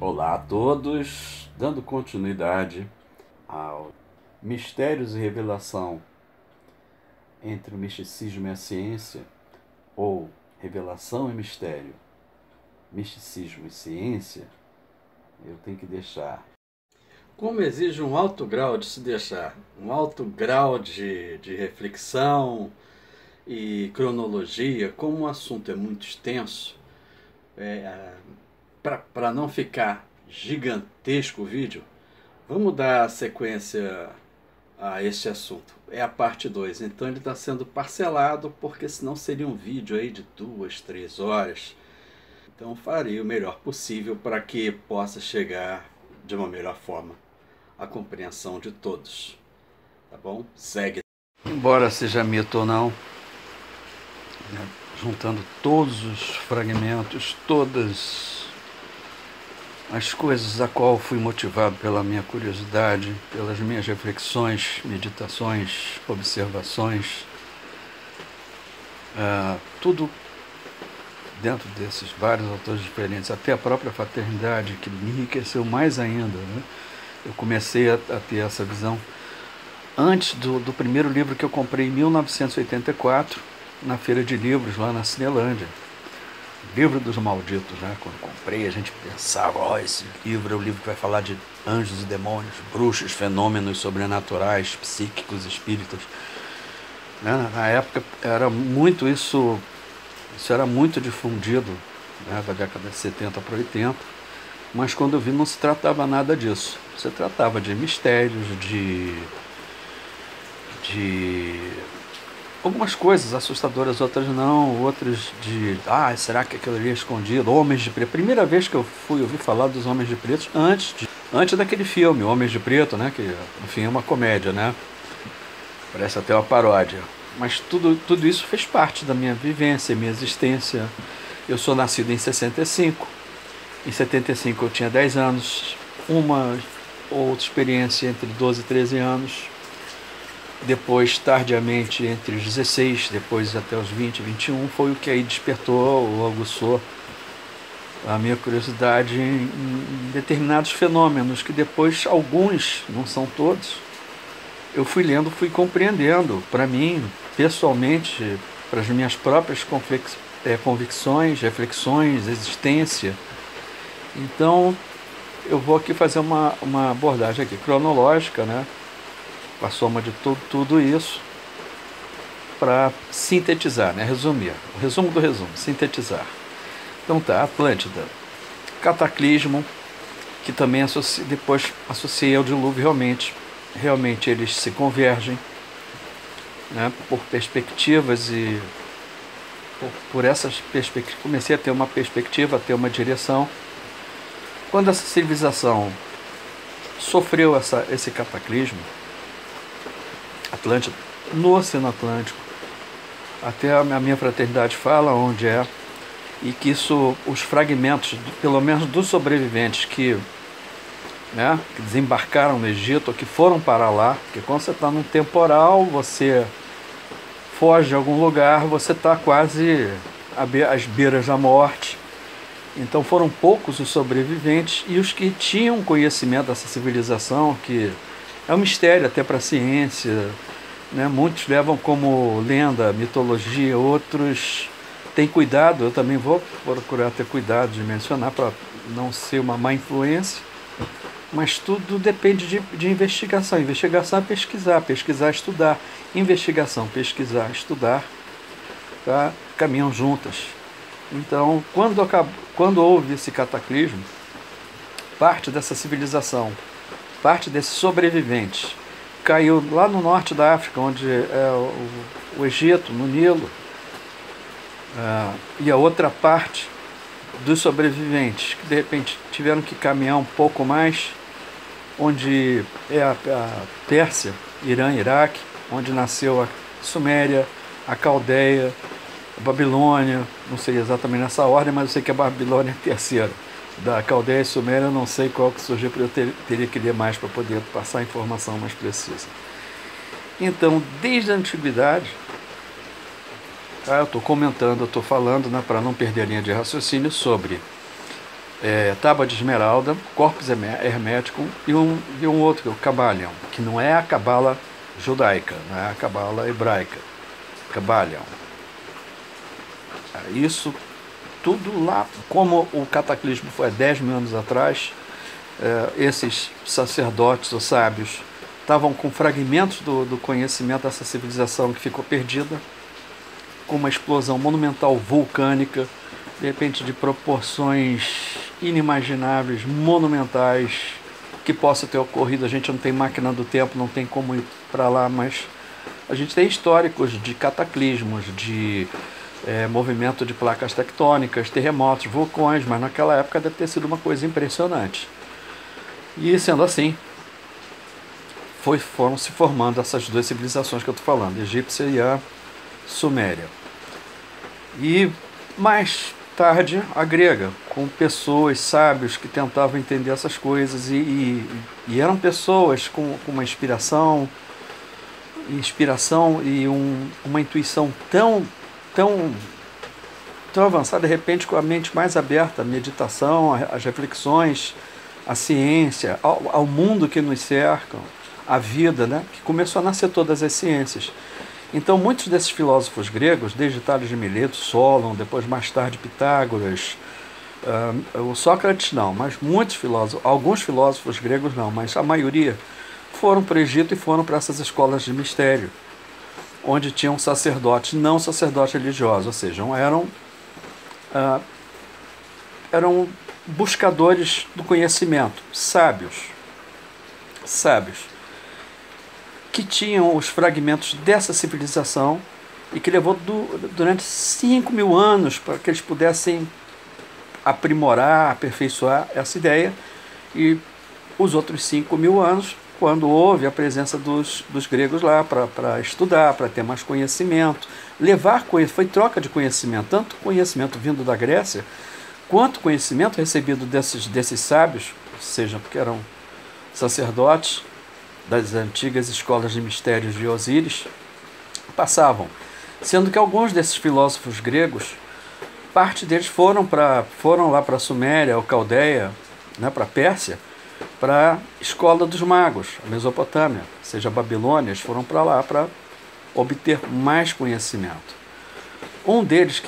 Olá a todos, dando continuidade ao Mistérios e Revelação entre o misticismo e a ciência, ou Revelação e Mistério, Misticismo e Ciência, eu tenho que deixar. Como exige um alto grau de se deixar, um alto grau de reflexão e cronologia, como o assunto é muito extenso, para não ficar gigantesco o vídeo, vamos dar sequência a este assunto. É a parte 2, então ele está sendo parcelado, porque senão seria um vídeo aí de 2, 3 horas. Então farei o melhor possível para que possa chegar de uma melhor forma à compreensão de todos. Tá bom? Segue. Embora seja mito ou não, juntando todos os fragmentos, todas as coisas a qual fui motivado pela minha curiosidade, pelas minhas reflexões, meditações, observações, tudo dentro desses vários autores diferentes, até a própria fraternidade, que me enriqueceu mais ainda, né? Eu comecei a ter essa visão antes do primeiro livro que eu comprei em 1984, na feira de livros lá na Cinelândia. Livro dos Malditos, né? Quando comprei, a gente pensava, esse livro é o livro que vai falar de anjos e demônios, bruxos, fenômenos sobrenaturais, psíquicos, espíritas. Né? Na época era muito isso era muito difundido, né? Da década de 70 para 80, mas quando eu vi não se tratava nada disso. Se tratava de mistérios, de algumas coisas assustadoras, outras não, outras de, será que aquilo ali é escondido? Homens de Preto. Primeira vez que eu fui ouvir falar dos Homens de Preto, antes daquele filme, Homens de Preto, né, que enfim é uma comédia, né, parece até uma paródia, mas tudo isso fez parte da minha vivência, minha existência. Eu sou nascido em 65, em 75 eu tinha 10 anos, uma outra experiência entre 12 e 13 anos, depois, tardiamente, entre os 16, depois até os 20, 21, foi o que aí despertou ou aguçou a minha curiosidade em determinados fenômenos, que depois, alguns, não são todos, eu fui lendo, fui compreendendo, para mim, pessoalmente, para as minhas próprias convicções, reflexões, existência. Então, eu vou aqui fazer uma abordagem aqui cronológica, né? A soma de tudo isso, para sintetizar, né? Resumir. O resumo do resumo, sintetizar. Então tá, Atlântida, cataclismo, que também depois associei ao dilúvio realmente eles se convergem, né? Por perspectivas e por essas perspectivas, comecei a ter uma perspectiva, a ter uma direção. Quando essa civilização sofreu esse cataclismo, Atlântida, no Oceano Atlântico, até a minha fraternidade fala onde é, e que os fragmentos, pelo menos dos sobreviventes que desembarcaram no Egito, ou que foram para lá, porque quando você está num temporal, você foge de algum lugar, você está quase às beiras da morte. Então foram poucos os sobreviventes, e os que tinham conhecimento dessa civilização, que é um mistério até para a ciência, né? Muitos levam como lenda, mitologia, outros têm cuidado, eu também vou procurar ter cuidado de mencionar para não ser uma má influência, mas tudo depende de investigação. Investigação é pesquisar, pesquisar, estudar. Investigação, pesquisar, estudar, tá? Caminham juntas. Então, quando houve esse cataclismo, parte dessa civilização, parte desses sobreviventes, caiu lá no norte da África, onde é o Egito, no Nilo, e a outra parte dos sobreviventes, que de repente tiveram que caminhar um pouco mais, onde é a Pérsia, Irã, Iraque, onde nasceu a Suméria, a Caldeia, a Babilônia, não sei exatamente nessa ordem, mas eu sei que a Babilônia é a terceira. Da Caldeia e Suméria eu não sei qual que surgiu, porque eu teria que ler mais para poder passar a informação mais precisa. Então, desde a antiguidade, eu estou comentando, eu estou falando, né, para não perder a linha de raciocínio, sobre Tábua de Esmeralda, Corpus Hermeticum e um outro, que é o Cabalion, que não é a cabala judaica, não é a cabala hebraica, Cabalion. Isso tudo lá, como o cataclismo foi há 10 mil anos atrás, esses sacerdotes ou sábios estavam com fragmentos do conhecimento dessa civilização que ficou perdida, com uma explosão monumental vulcânica, de repente de proporções inimagináveis, monumentais, que possa ter ocorrido. A gente não tem máquina do tempo, não tem como ir para lá, mas a gente tem históricos de cataclismos, de movimento de placas tectônicas, terremotos, vulcões, mas naquela época deve ter sido uma coisa impressionante. E sendo assim, foram se formando essas duas civilizações que eu estou falando, a egípcia e a suméria. E mais tarde a grega, com pessoas sábios que tentavam entender essas coisas e eram pessoas com uma inspiração e uma intuição tão avançada, de repente com a mente mais aberta, a meditação, as reflexões, a ciência, ao mundo que nos cerca, a vida, né? Que começou a nascer todas as ciências. Então muitos desses filósofos gregos, desde Tales de Mileto, Solon, depois mais tarde Pitágoras, o Sócrates não, mas muitos filósofos, alguns filósofos gregos não, mas a maioria foram para o Egito e foram para essas escolas de mistério, onde tinham sacerdotes, não sacerdotes religiosos, ou seja, eram buscadores do conhecimento, sábios, que tinham os fragmentos dessa civilização e que levou durante 5 mil anos para que eles pudessem aprimorar, aperfeiçoar essa ideia, e os outros 5 mil anos, quando houve a presença dos gregos lá para estudar, para ter mais conhecimento, foi troca de conhecimento, tanto conhecimento vindo da Grécia, quanto conhecimento recebido desses sábios, seja porque eram sacerdotes das antigas escolas de mistérios de Osíris, passavam. Sendo que alguns desses filósofos gregos, parte deles foram lá para a Suméria, ou Caldeia, né, para a Pérsia, para a escola dos magos, a Mesopotâmia, seja a Babilônia, eles foram para lá para obter mais conhecimento. Um deles,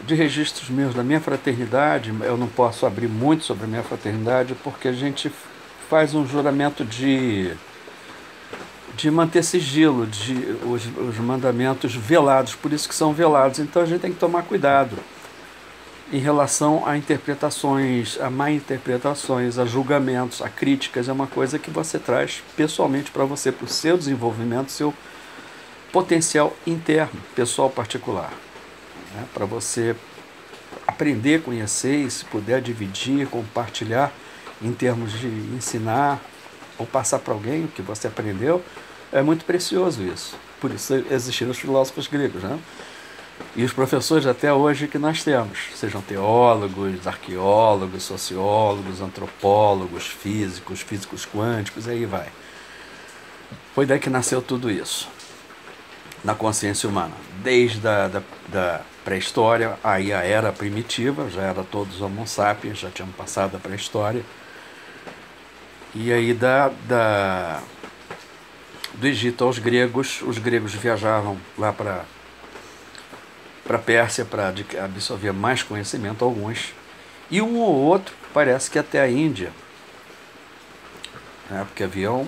de registros meus da minha fraternidade, eu não posso abrir muito sobre a minha fraternidade, porque a gente faz um juramento de manter sigilo, os mandamentos velados, por isso que são velados. Então a gente tem que tomar cuidado em relação a interpretações, a má interpretações, a julgamentos, a críticas. É uma coisa que você traz pessoalmente para você, para o seu desenvolvimento, seu potencial interno, pessoal particular, né? Para você aprender, conhecer e, se puder, dividir, compartilhar em termos de ensinar ou passar para alguém o que você aprendeu. É muito precioso isso. Por isso existiram os filósofos gregos, né? E os professores até hoje que nós temos, sejam teólogos, arqueólogos, sociólogos, antropólogos, físicos quânticos, aí vai. Foi daí que nasceu tudo isso, na consciência humana. Desde da pré-história, aí a era primitiva, já era todos homo sapiens, já tínhamos passado a pré-história. E aí do Egito aos gregos, os gregos viajavam lá para a Pérsia para absorver mais conhecimento, alguns, e um ou outro parece que até a Índia, né, porque haviam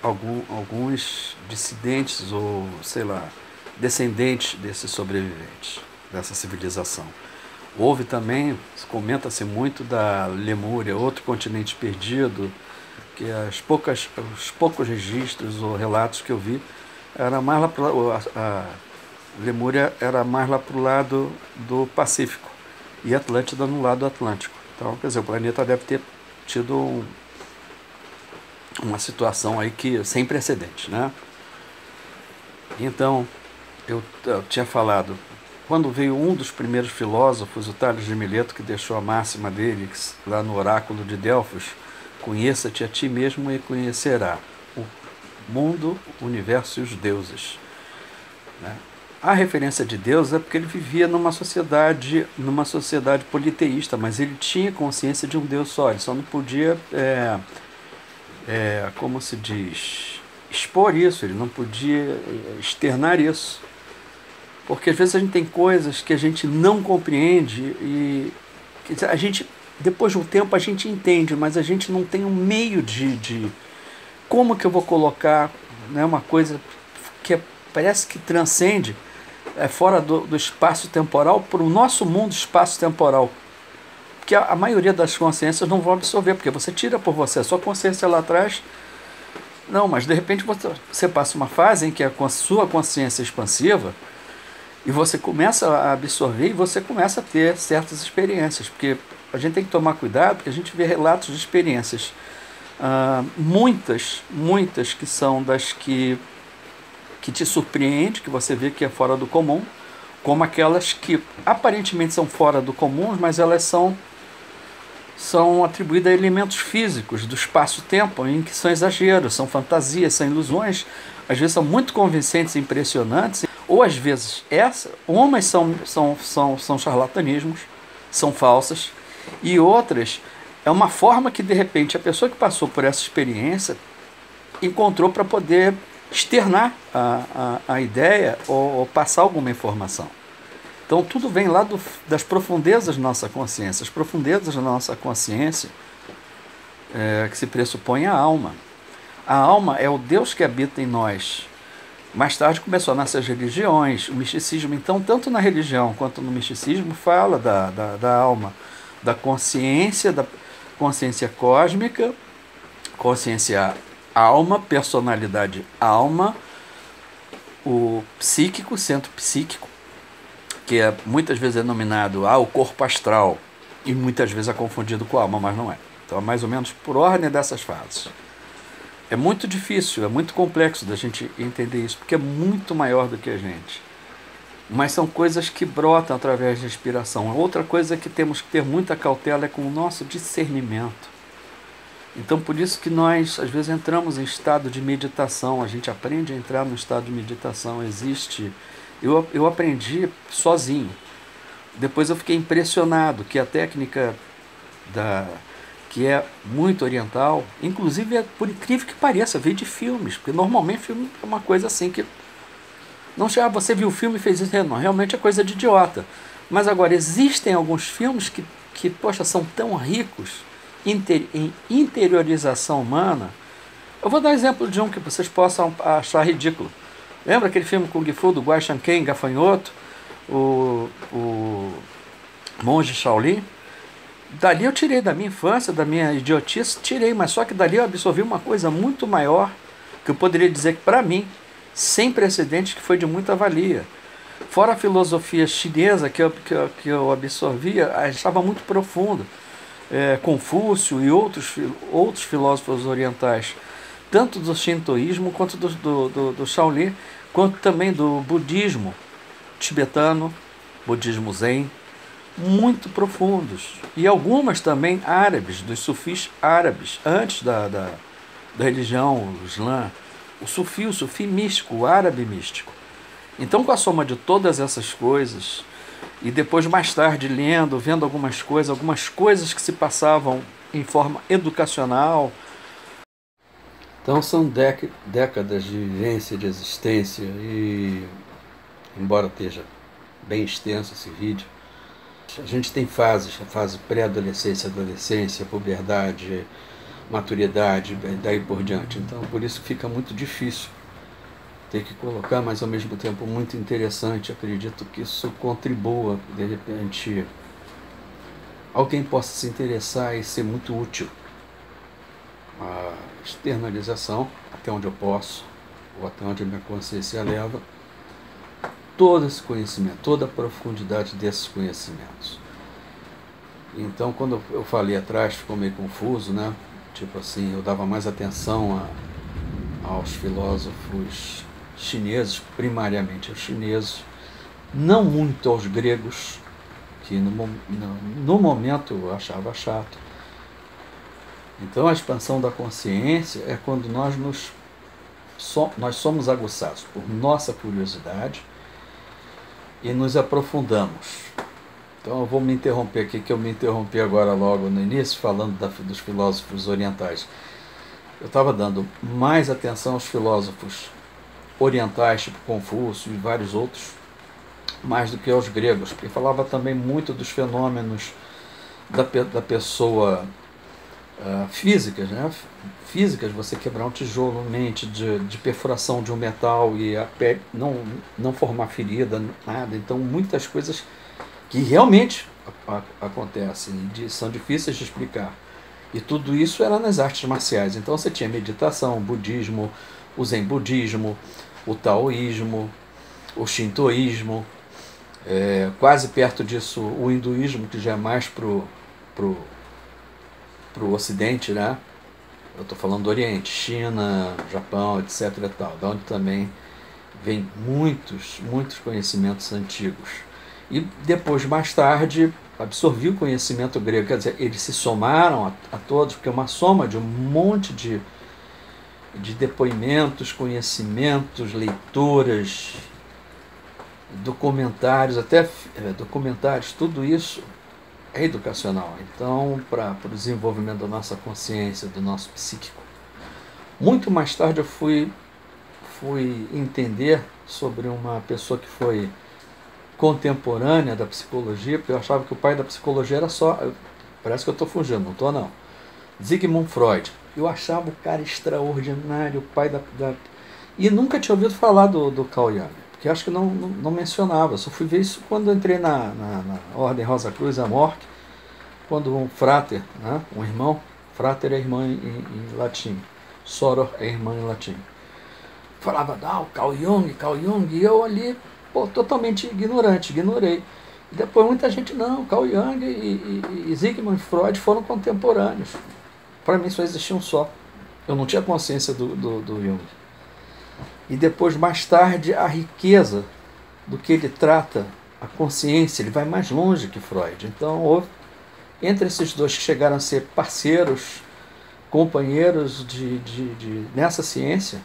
alguns dissidentes ou, sei lá, descendentes desses sobreviventes, dessa civilização. Houve também, comenta-se muito da Lemúria, outro continente perdido, que os poucos registros ou relatos que eu vi, era mais lá a Lemúria era mais lá para o lado do Pacífico e Atlântida no lado Atlântico. Então, quer dizer, o planeta deve ter tido uma situação aí sem precedentes, né? Então, eu tinha falado, quando veio um dos primeiros filósofos, o Tales de Mileto, que deixou a máxima dele lá no oráculo de Delfos: conheça-te a ti mesmo e conhecerá o mundo, o universo e os deuses, né? a referência de Deus é porque ele vivia numa sociedade politeísta, mas ele tinha consciência de um Deus só, ele só não podia, como se diz, expor isso, ele não podia externar isso. Porque às vezes a gente tem coisas que a gente não compreende e a gente, depois de um tempo, a gente entende, mas a gente não tem um meio de como que eu vou colocar, né, uma coisa que parece que transcende fora do espaço temporal para o nosso mundo espaço temporal. Porque a maioria das consciências não vão absorver, porque você tira por você, a sua consciência lá atrás. Não, mas de repente você passa uma fase em que a sua consciência é expansiva e você começa a absorver e você começa a ter certas experiências, porque a gente tem que tomar cuidado, porque a gente vê relatos de experiências, muitas que são das que te surpreende, que você vê que é fora do comum, como aquelas que aparentemente são fora do comum, mas elas são atribuídas a elementos físicos do espaço-tempo, em que são exageros, são fantasias, são ilusões, às vezes são muito convincentes e impressionantes, ou às vezes umas são charlatanismos, são falsas, e outras é uma forma que de repente a pessoa que passou por essa experiência encontrou para poder externar a ideia ou passar alguma informação. Então tudo vem lá das profundezas da nossa consciência. As profundezas da nossa consciência que se pressupõe a alma. A alma é o Deus que habita em nós. Mais tarde começou a nascer as religiões, o misticismo. Então, tanto na religião quanto no misticismo, fala da alma, da consciência cósmica, consciência alma, personalidade alma, o psíquico, centro psíquico, que muitas vezes é denominado o corpo astral, e muitas vezes é confundido com a alma, mas não é. Então é mais ou menos por ordem dessas fases. É muito difícil, é muito complexo da gente entender isso, porque é muito maior do que a gente. Mas são coisas que brotam através da inspiração. Outra coisa que temos que ter muita cautela é com o nosso discernimento. Então por isso que nós às vezes entramos em estado de meditação, a gente aprende a entrar no estado de meditação, existe. Eu aprendi sozinho. Depois eu fiquei impressionado que a técnica que é muito oriental, inclusive por incrível que pareça, veio de filmes, porque normalmente filme é uma coisa assim que não chega, você viu o filme e fez isso, não, realmente é coisa de idiota. Mas agora existem alguns filmes que poxa, são tão ricos em interiorização humana. Eu vou dar exemplo de um que vocês possam achar ridículo. Lembra aquele filme Kung Fu do Guai Shanken, Gafanhoto, o Monge Shaolin? Dali eu tirei da minha infância, da minha idiotice, tirei, mas só que dali eu absorvi uma coisa muito maior, que eu poderia dizer que para mim, sem precedentes, que foi de muita valia. Fora a filosofia chinesa que eu absorvia, achava muito profundo. Confúcio e outros filósofos orientais, tanto do shintoísmo quanto do Shaolin, quanto também do budismo tibetano, budismo zen, muito profundos. E algumas também árabes, dos sufis árabes, antes da religião, o Islã, o sufi místico, o árabe místico. Então, com a soma de todas essas coisas, e depois mais tarde lendo, vendo algumas coisas que se passavam em forma educacional. Então são décadas de vivência, de existência, e embora esteja bem extenso esse vídeo, a gente tem fases, a fase pré-adolescência, adolescência, puberdade, maturidade, daí por diante. Então por isso fica muito difícil ter que colocar, mas ao mesmo tempo muito interessante. Acredito que isso contribua, de repente, alguém possa se interessar e ser muito útil. A externalização, até onde eu posso, ou até onde a minha consciência leva, todo esse conhecimento, toda a profundidade desses conhecimentos. Então, quando eu falei atrás, ficou meio confuso, né? Tipo assim, eu dava mais atenção aos filósofos chineses, primariamente aos chineses, não muito aos gregos, que no momento eu achava chato. Então a expansão da consciência é quando nós somos aguçados por nossa curiosidade e nos aprofundamos. Então eu vou me interromper aqui, que eu me interrompi agora logo no início, falando dos filósofos orientais. Eu estava dando mais atenção aos filósofos orientais, tipo Confúcio e vários outros, mais do que aos gregos, porque falava também muito dos fenômenos da pessoa físicas, né? Físicas, você quebrar um tijolo, mente de perfuração de um metal e a pele não formar ferida, nada. Então muitas coisas que realmente acontecem e são difíceis de explicar. E tudo isso era nas artes marciais. Então você tinha meditação, budismo, o zen budismo, o taoísmo, o shintoísmo, quase perto disso o hinduísmo, que já é mais pro ocidente, né? Eu estou falando do Oriente, China, Japão, etc. e tal, da onde também vem muitos conhecimentos antigos. E depois, mais tarde, absorvi o conhecimento grego, quer dizer, eles se somaram a todos, porque é uma soma de um monte de depoimentos, conhecimentos, leituras, documentários, até documentários, tudo isso é educacional. Então, para o desenvolvimento da nossa consciência, do nosso psíquico. Muito mais tarde eu fui entender sobre uma pessoa que foi contemporânea da psicologia, porque eu achava que o pai da psicologia era só... Parece que eu estou fugindo, não estou não. Sigmund Freud. Eu achava o cara extraordinário, o pai E nunca tinha ouvido falar do Carl Jung, porque acho que não mencionava. Só fui ver isso quando entrei na Ordem Rosa Cruz Amorque, quando um frater, né, um irmão, frater é irmã em latim, soror é irmã em latim, falava, o Carl Jung, e eu ali, totalmente ignorei. E depois muita gente, Carl Jung e Sigmund Freud foram contemporâneos. Para mim só existia um só. Eu não tinha consciência do Jung. E depois, mais tarde, a riqueza do que ele trata, a consciência, ele vai mais longe que Freud. Então, entre esses dois que chegaram a ser parceiros, companheiros nessa ciência,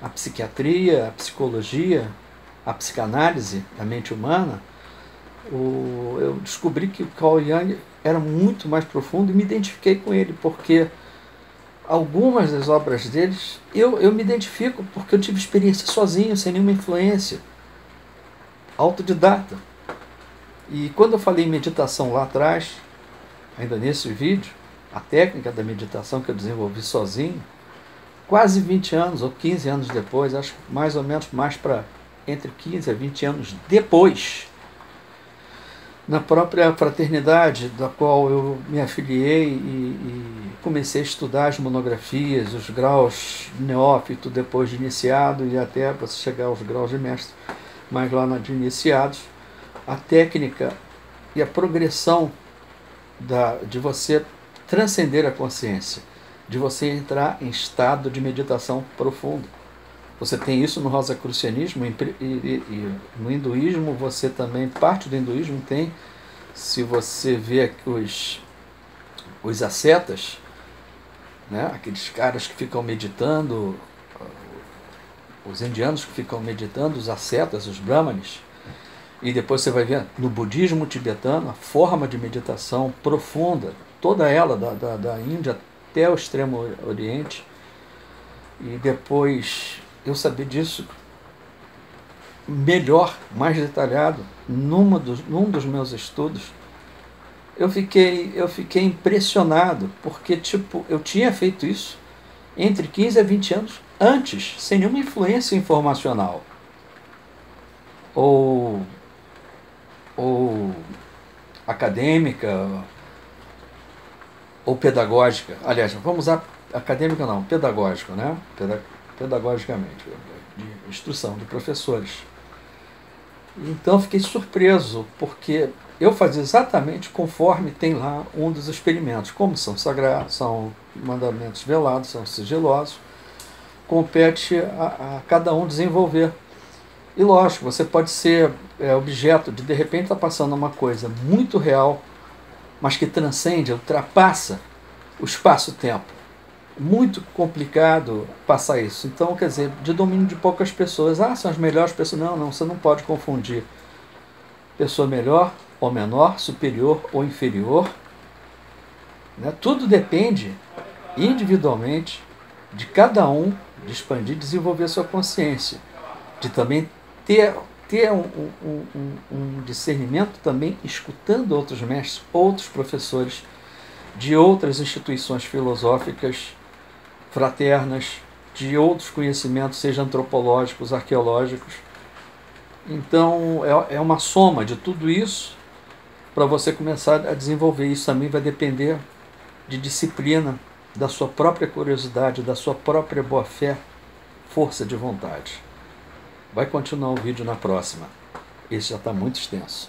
a psiquiatria, a psicologia, a psicanálise da mente humana, eu descobri que o Carl Jung era muito mais profundo e me identifiquei com ele, porque algumas das obras deles eu me identifico, porque eu tive experiência sozinho, sem nenhuma influência, autodidata. E quando eu falei em meditação lá atrás, ainda nesse vídeo, a técnica da meditação que eu desenvolvi sozinho, quase 20 anos ou 15 anos depois, acho mais ou menos mais para entre 15 a 20 anos depois, na própria fraternidade da qual eu me afiliei e comecei a estudar as monografias, os graus de neófito, depois de iniciado e até para chegar aos graus de mestre, mas lá na de iniciados, a técnica e a progressão de você transcender a consciência, de você entrar em estado de meditação profundo. Você tem isso no rosacrucianismo e no hinduísmo, você também, parte do hinduísmo tem, se você vê aqui os ascetas, né, aqueles caras que ficam meditando, os indianos que ficam meditando, os ascetas, os brahmanes, e depois você vai ver no budismo tibetano, a forma de meditação profunda, toda ela, da Índia até o extremo oriente, e depois eu saber disso melhor, mais detalhado, num dos meus estudos, eu fiquei impressionado, porque eu tinha feito isso entre 15 a 20 anos antes, sem nenhuma influência informacional ou acadêmica ou pedagógica. Aliás, vamos usar acadêmica não, pedagógica, né? Pedagogicamente, de instrução de professores. Então fiquei surpreso, porque eu fazia exatamente conforme tem lá um dos experimentos. Como são sagrados, são mandamentos velados, são sigilosos, compete a cada um desenvolver. E lógico, você pode ser objeto de repente estar passando uma coisa muito real, mas que transcende, ultrapassa o espaço-tempo. Muito complicado passar isso. Então, quer dizer, de domínio de poucas pessoas. São as melhores pessoas. Não, você não pode confundir pessoa melhor ou menor, superior ou inferior, né? Tudo depende individualmente de cada um, de expandir, desenvolver sua consciência, de também ter um discernimento também escutando outros mestres, outros professores de outras instituições filosóficas fraternas, de outros conhecimentos, seja antropológicos, arqueológicos. Então é uma soma de tudo isso para você começar a desenvolver. Isso também vai depender de disciplina, da sua própria curiosidade, da sua própria boa-fé, força de vontade. Vai continuar o vídeo na próxima. Esse já está muito extenso.